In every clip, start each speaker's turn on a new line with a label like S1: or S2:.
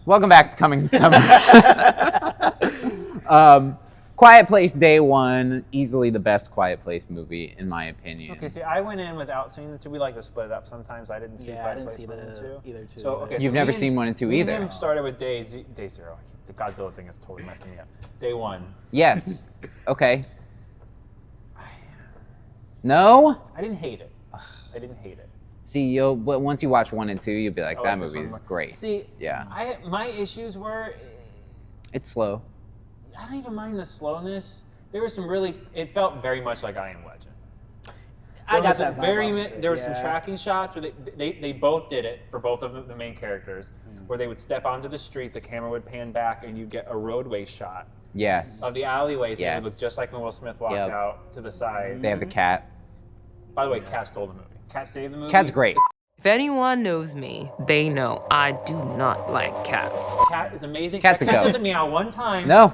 S1: Welcome back to Coming This Summer. Quiet Place Day One, easily the best Quiet Place movie in my opinion.
S2: Okay, see, I went in without seeing the two. We like to split it up sometimes. I didn't see Quiet Place 1 and 2.
S3: Either two.
S2: So, okay,
S1: You've never seen 1 and 2 either.
S2: Me and him started with day 0. The Godzilla thing is totally messing me up. Day 1.
S1: Yes. Okay. No?
S2: I didn't hate it. I didn't hate it.
S1: See, once you watch 1 and 2, you'll be like, that movie is great.
S2: See,
S1: yeah.
S2: My issues were...
S1: It's slow.
S2: I don't even mind the slowness. There was some it felt very much like I Am Legend. There was some tracking shots where they both did it for both of the main characters, where they would step onto the street, the camera would pan back, and you'd get a roadway shot.
S1: Yes.
S2: Of the alleyways,
S1: yes.
S2: and it looked just like when Will Smith walked out to the side.
S1: They have the cat.
S2: By the way, Cat stole the movie. Cat saved the movie.
S1: Cat's great.
S4: If anyone knows me, they know I do not like cats.
S2: Cat is amazing.
S1: Cat's a
S2: cat
S1: goat.
S2: doesn't meow one time.
S1: No.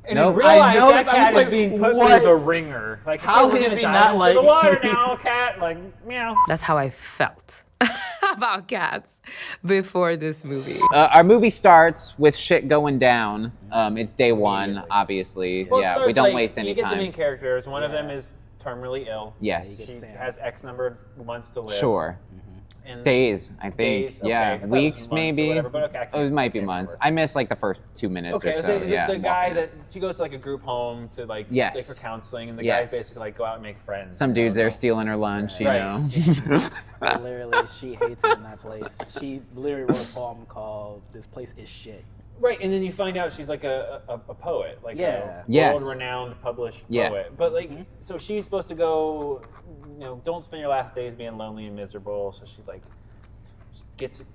S2: And in real life, that cat is being put through the ringer. Like,
S3: how is he not like
S2: the water now, cat? Like, meow.
S4: That's how I felt about cats before this movie.
S1: Our movie starts with shit going down. It's day 1, obviously.
S2: Well,
S1: we don't waste any
S2: time. You get
S1: time.
S2: the main characters. One of them is terminally ill.
S1: Yes.
S2: She has X number of months to live.
S1: Sure.
S2: And
S1: days, I think.
S2: Days, okay.
S1: Weeks maybe.
S2: Whatever, but okay,
S1: it might be months. I missed like the first 2 minutes or so.
S2: The guy that she goes to like a group home to like for counseling, and the guys basically like go out and make friends.
S1: Some dudes there stealing her lunch, you know.
S3: Literally, she hates it in that place. She literally wrote a poem called "This Place Is Shit."
S2: Right, and then you find out she's like a poet, like a world-renowned published poet. But like, so she's supposed to go, don't spend your last days being lonely and miserable. So she like gets the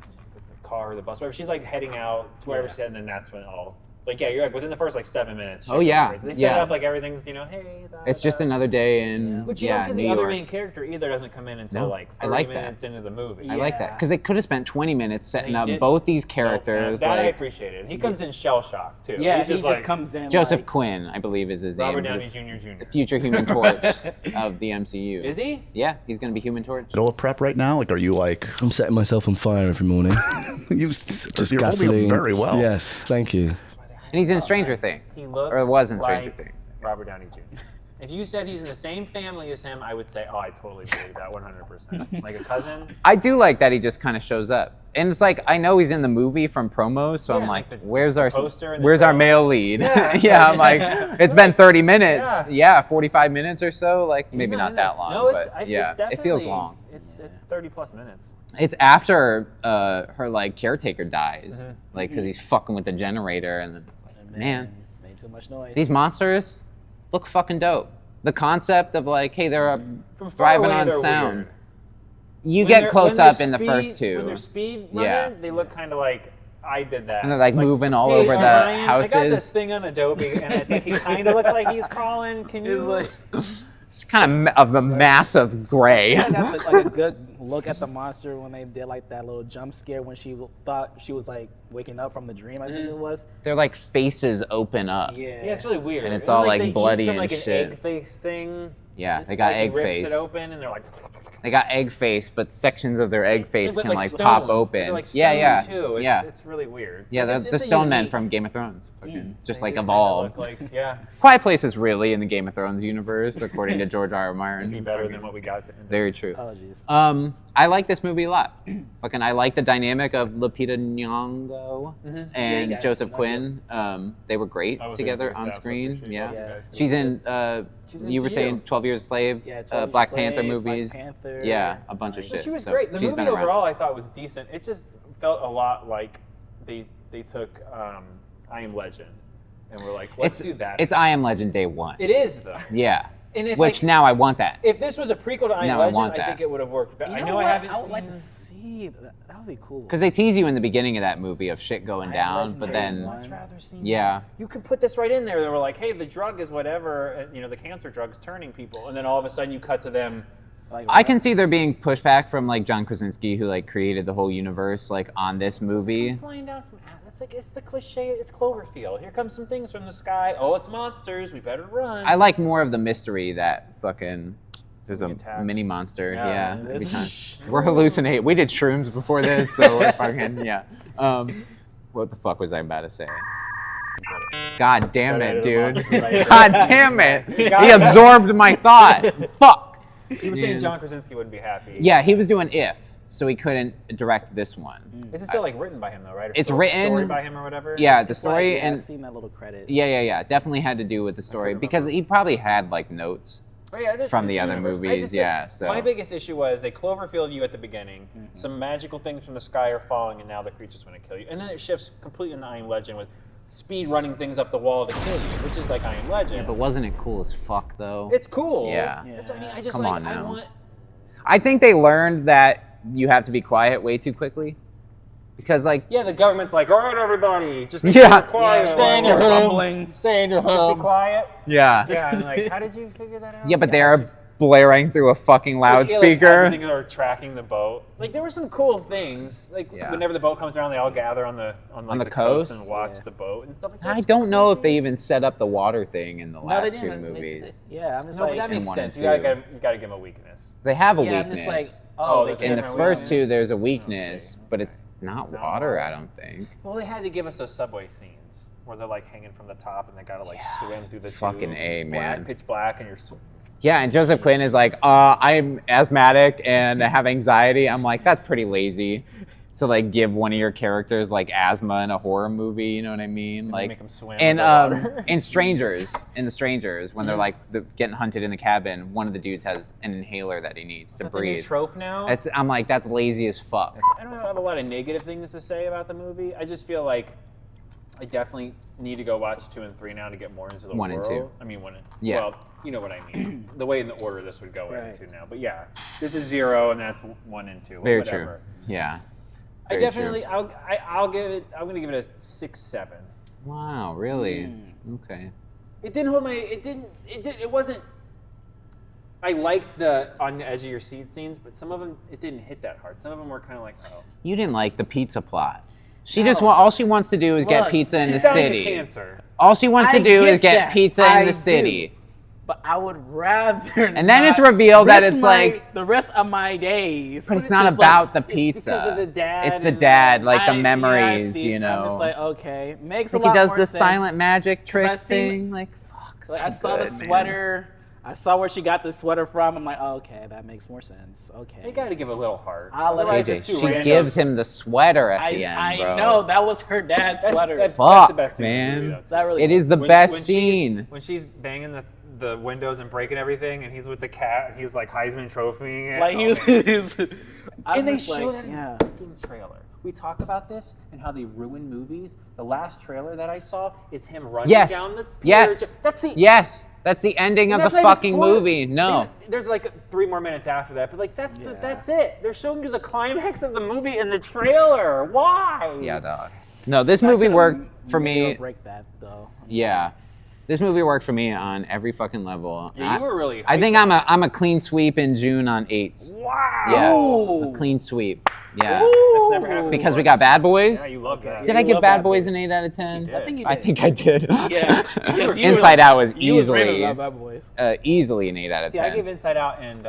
S2: car or the bus, whatever. She's like heading out to wherever she's heading, and that's when all. Like, you're like within the first like 7 minutes.
S1: Oh yeah,
S2: they set up like everything's hey.
S1: It's just another day in
S2: Which you don't get the other main character either doesn't come in until like 30 minutes into the movie.
S1: I like that because they could have spent 20 minutes setting up both these characters.
S2: That I appreciate it. He comes in shell shock too.
S3: Yeah, he just comes in.
S1: Joseph Quinn, I believe, is his name.
S2: Robert Downey Jr.
S1: The future Human Torch of the MCU.
S2: Is he?
S1: Yeah, he's gonna be Human Torch.
S5: Middle of prep right now? Like, are you like?
S6: I'm setting myself on fire every morning.
S5: You're holding up very well.
S6: Yes, thank you.
S1: And he's in Stranger Things.
S2: He looks
S1: or was in
S2: like
S1: Stranger Things.
S2: Robert Downey Jr. If you said he's in the same family as him, I would say, I totally believe that 100%. Like a cousin.
S1: I do like that he just kind of shows up. And it's like, I know he's in the movie from promos, so I'm like, where's our male lead? I'm like, it's been 30 minutes. 45 minutes or so. Like, maybe not that long.
S2: No,
S1: but it feels long.
S2: It's 30 plus minutes.
S1: It's after her like caretaker dies, like because he's fucking with the generator, and then it's like, man,
S3: made too much noise.
S1: These monsters look fucking dope. The concept of like, hey, they're thriving on sound.
S2: Weird.
S1: You get close up in the first 2.
S2: When they're speed running, they look kind of like I did that.
S1: And they're like moving all over the houses.
S2: I got this thing on Adobe, and it's like he kind of looks like he's crawling. Can you like?
S1: It's kind of a mass of gray.
S3: I got like a good look at the monster when they did like that little jump scare when she thought she was like waking up from the dream. I think it was.
S1: Their like faces open up.
S2: Yeah, it's really weird.
S1: And it's all like bloody and
S2: like
S1: shit.
S2: An egg face thing.
S1: Yeah, they got egg face.
S2: Rips it open, and they're like.
S1: They got egg face, but sections of their egg face can like
S2: stone.
S1: pop open.
S2: They're like
S1: stone
S2: too. It's really weird.
S1: Yeah, the stone men from Game of Thrones, just like evolved.
S2: Yeah.
S1: Quiet Place is really in the Game of Thrones universe, according to George R. R. Martin.
S2: It'd be better than what we got.
S1: Very true.
S3: Apologies.
S1: I like this movie a lot. I like the dynamic of Lupita Nyong'o and Joseph Quinn. They were great together on screen. She's in. You were saying 12 Years a Slave, Black Panther movies. A bunch of shit.
S2: She was great. The movie overall I thought was decent. It just felt a lot like they took I Am Legend and were like, let's do that.
S1: It's I Am Legend Day 1.
S2: It is though.
S1: Yeah. Which now I want that.
S2: If this was a prequel to I Am Legend, I think it would have worked better. I know I haven't seen.
S3: I would like to see that. That would be cool.
S1: Because they tease you in the beginning of that movie of shit going down, but then
S2: I'd much rather see.
S1: Yeah.
S2: You could put this right in there. They were like, hey, the drug is whatever, and, the cancer drug's turning people, and then all of a sudden you cut to them.
S1: I can see there being pushback from like John Krasinski, who like created the whole universe, like on this movie.
S2: Flying down from it's the cliche. It's Cloverfield. Here comes some things from the sky. Oh, it's monsters. We better run.
S1: I like more of the mystery that fucking. There's a mini monster. Yeah. Every time. We're hallucinating. We did shrooms before this, so we're fucking What the fuck was I about to say? God damn it, dude.
S2: Right.
S1: God damn it. He absorbed my thought. Fuck.
S2: He was saying John Krasinski wouldn't be happy.
S1: Yeah, he was doing If, so he couldn't direct this one.
S2: This is still like written by him though, right? Or
S1: It's written.
S2: story by him or whatever.
S1: Yeah, the story and
S3: I've seen that little credit.
S1: yeah, definitely had to do with the story because he probably had like notes from the other movies. Yeah, so
S2: my biggest issue was they Cloverfield you at the beginning. Some magical things from the sky are falling, and now the creature's going to kill you. And then it shifts completely into I Am Legend with speed running things up the wall to kill you, which is like I Am Legend.
S1: Yeah, but wasn't it cool as fuck though?
S2: It's cool.
S1: Yeah.
S2: It's, I mean, I just
S1: Come
S2: like
S1: on now.
S2: I want.
S1: I think they learned that you have to be quiet way too quickly. Because like
S2: Yeah, the government's like, all right, everybody, just be
S1: Yeah.
S2: quiet.
S1: Stay in your homes. Stay in your
S2: Just be
S1: homes.
S2: quiet.
S1: Yeah.
S2: Yeah, and like, how did you figure that out?
S1: Yeah, but they are blaring through a fucking loudspeaker.
S2: Everything are tracking the boat. Like there were some cool things. Like
S1: Yeah.
S2: whenever the boat comes around, they all gather on the
S1: the coast?
S2: and watch the boat and stuff like that.
S1: I don't know if they even set up the water thing in the
S3: No,
S1: last
S3: they
S1: two
S3: didn't.
S1: movies.
S3: Yeah, I'm just
S2: No, but
S3: like,
S2: that makes
S1: one and
S2: sense. You
S1: two.
S2: gotta give him a weakness.
S1: They have a
S3: yeah, I'm
S1: weakness.
S3: just like, oh,
S2: there's
S3: they
S1: In the
S2: different
S1: first two,
S2: weakness.
S1: there's a weakness, but it's not water, I don't think.
S2: Well, they had to give us those subway scenes where they're like hanging from the top and they gotta like swim through the
S1: Fucking
S2: tube.
S1: A,
S2: It's
S1: man.
S2: black, pitch black, and you're.
S1: Yeah, and Joseph Quinn is like, I'm asthmatic and have anxiety. I'm like, that's pretty lazy to like give one of your characters like asthma in a horror movie. You know what I mean? Like,
S2: make 'em swim
S1: and
S2: underwater.
S1: in Strangers, when they're like getting hunted in the cabin, one of the dudes has an inhaler that he needs to
S2: Is that the new
S1: breathe.
S2: trope now?
S1: I'm like, that's lazy as fuck.
S2: I don't have a lot of negative things to say about the movie. I just feel like I definitely need to go watch 2 and 3 now to get more into the
S1: One and
S2: world.
S1: two.
S2: I mean,
S1: Yeah.
S2: Well, you know what I mean. The way in the order this would go
S3: Right.
S2: into now. But yeah, this is 0 and that's 1 and 2.
S1: Very
S2: whatever.
S1: true. Yeah.
S2: I
S1: Very
S2: definitely,
S1: true.
S2: I'll give it. I'm gonna give it a 6-7.
S1: Wow, really? Okay.
S2: It didn't hold my. It wasn't. I liked the on the edge of your seat scenes, but some of them it didn't hit that hard. Some of them were kind of like, oh.
S1: You didn't like the pizza plot. She just all she wants to do is get
S3: Look,
S1: pizza in the
S2: She's dying of
S1: city.
S2: cancer.
S1: All she wants to
S3: I
S1: do is
S3: get
S1: get
S3: that.
S1: pizza in
S3: I
S1: the
S3: do.
S1: city.
S3: But I would rather.
S1: And then it's revealed that it's like,
S3: the rest of my days.
S1: but it's not about the
S2: It's
S1: pizza.
S2: because of the dad
S1: It's the
S2: and
S1: dad, like the
S3: I
S1: memories,
S3: see.
S1: you know.
S3: I'm just like, okay, makes
S1: Like
S3: a lot
S1: he does
S3: more
S1: the
S3: sense.
S1: silent magic trick
S3: I seen-
S1: thing. Like, fuck.
S3: Like, I
S1: so
S3: saw the
S1: good, man.
S3: sweater. I saw where she got the sweater from. I'm like, oh, okay, that makes more sense. Okay.
S2: They got to give a little heart.
S3: I'll let
S2: Otherwise,
S3: it-
S2: it's too
S1: She
S2: random.
S1: gives him the sweater at
S3: I,
S1: the end,
S3: I
S1: bro.
S3: know that was her dad's sweater.
S2: That's
S1: Fuck,
S2: the best scene in the
S1: man.
S2: movie, though,
S3: Is that really?
S1: It is the
S2: When-
S1: best
S2: when she's-
S1: scene.
S2: When she's banging the windows and breaking everything, and he's with the cat, and he's like Heisman trophying it.
S3: Like he was.
S2: man.
S3: I'm
S2: And they
S3: just
S2: show
S3: like,
S2: that in
S3: yeah.
S2: the fucking trailer. We talk about this and how they ruin movies. The last trailer that I saw is him running
S1: Yes.
S2: down the pier.
S1: Yes.
S2: That's the
S1: Yes. That's the ending of
S2: and
S1: the
S2: that's not even
S1: fucking
S2: spoiler.
S1: movie. No.
S2: There's like 3 more minutes after that, but like that's
S3: Yeah.
S2: that's it. They're showing you the climax of the movie in the trailer. Why?
S1: Yeah, dog. No, this movie worked for me.
S3: Break that though.
S1: Yeah. This movie worked for me on every fucking level.
S2: Yeah, you were really.
S1: I think
S2: hyped
S1: I'm a clean sweep in June on 8s.
S2: Wow.
S1: Yeah.
S3: Ooh.
S1: A clean sweep. Yeah.
S2: That's never happened
S1: Because we
S2: before.
S1: got Bad Boys.
S2: Yeah, you love that.
S1: Did
S3: you
S1: I give
S3: love
S1: Bad
S3: Bad
S1: Boys
S3: Boys.
S1: an 8 out of 10?
S2: did.
S3: I think you
S1: I
S3: did.
S1: think I did.
S3: Yeah. Yes, you
S1: Inside
S3: were-
S1: Out was
S3: you was rated
S1: easily,
S3: Love Bad Boys.
S1: easily an 8 out of
S2: See,
S1: 10.
S2: I gave Inside Out and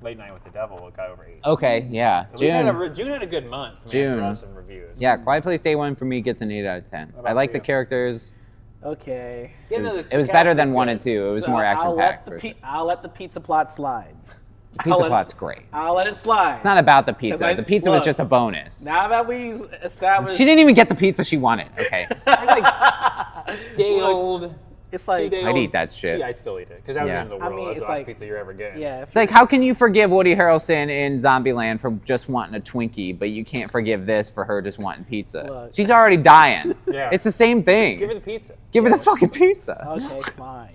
S2: Late Night with the Devil. It got over 8.
S1: Okay, yeah.
S2: So June
S1: June.
S2: had a good month. Man,
S1: June.
S2: For us in reviews.
S1: Yeah, Quiet Place Day 1 for me gets an 8 out of 10.
S2: about
S1: I like
S2: for
S1: the
S2: you?
S1: characters.
S3: Okay.
S2: Yeah,
S1: It
S2: no,
S1: was,
S2: the
S1: it was
S2: cast
S1: better
S2: is
S1: than 1
S2: good.
S1: and 2. It was
S3: So
S1: more
S3: I'll
S1: action
S3: let
S1: packed.
S3: I'll let the pizza plot slide.
S1: Pizza
S3: I'll let it-
S1: plot's great.
S3: I'll let it slide.
S1: It's not about the pizza.
S3: I-
S1: The pizza was
S3: look,
S1: just a bonus.
S3: Now that we established,
S1: She didn't even get the pizza she wanted. Okay.
S2: Day old.
S3: it's like,
S1: I'd eat that shit.
S2: I'd still eat it because that was the
S1: Yeah.
S2: end of the
S3: I
S2: world.
S3: mean,
S2: That's
S3: it's
S2: the last
S3: like-
S2: pizza you're ever getting.
S3: yeah.
S1: It's like, how can you forgive Woody Harrelson in Zombieland for just wanting a Twinkie, but you can't forgive this for her just wanting pizza?
S3: Look.
S1: She's already dying.
S2: Yeah.
S1: It's the same thing.
S2: Give her the pizza.
S1: Give her the fucking pizza.
S3: Okay, fine.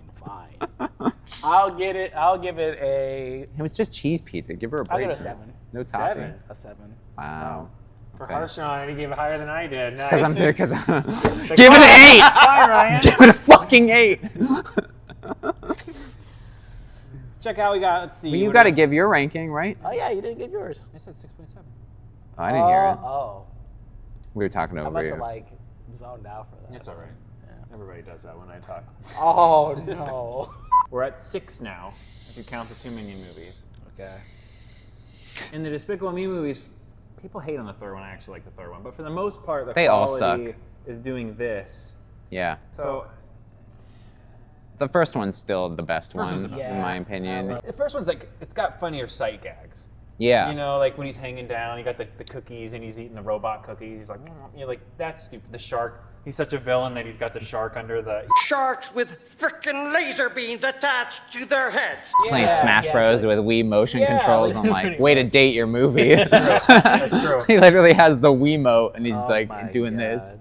S3: I'll get it. I'll give it a.
S1: It was just cheese pizza. Give her a break.
S3: I'll give it a 7.
S1: No
S2: Seven?
S1: toppings.
S3: A 7.
S1: Wow.
S2: For
S1: Okay.
S2: Harshawn, he gave it higher than I did. Nice.
S1: Because I'm give it an 8.
S2: Hi, Ryan.
S1: Give it a fucking 8.
S2: Check out. We got. Let's see.
S1: Well, you
S2: what
S1: got to
S2: is-
S1: give your ranking, right?
S3: Oh yeah, you didn't give yours.
S2: I said 6.7.
S1: Oh, I didn't hear it.
S3: Oh,
S1: We were talking
S3: I
S1: over
S3: must
S1: you.
S3: have like zoned out for that.
S2: It's all right. Everybody does that when I talk.
S3: Oh no.
S2: We're at 6 now, if you count the 2 Minion movies.
S3: Okay.
S2: In the Despicable Me movies, people hate on the third one. I actually like the third one, but for the most part, the
S1: they all
S2: quality
S1: suck.
S2: is doing this.
S1: Yeah.
S2: So
S1: the first one's still the best one, in my opinion.
S2: The first one's like, it's got funnier sight gags.
S1: Yeah.
S2: You know, like when he's hanging down, you got the cookies and he's eating the robot cookies. He's like, you're like, that's stupid. The shark, he's such a villain that he's got the shark under the...
S7: Sharks with frickin' laser beams attached to their heads.
S1: Playing Smash Bros with Wii motion controls. I'm like, way to date your movie.
S2: That's true.
S1: He literally has the Wiimote and he's doing this.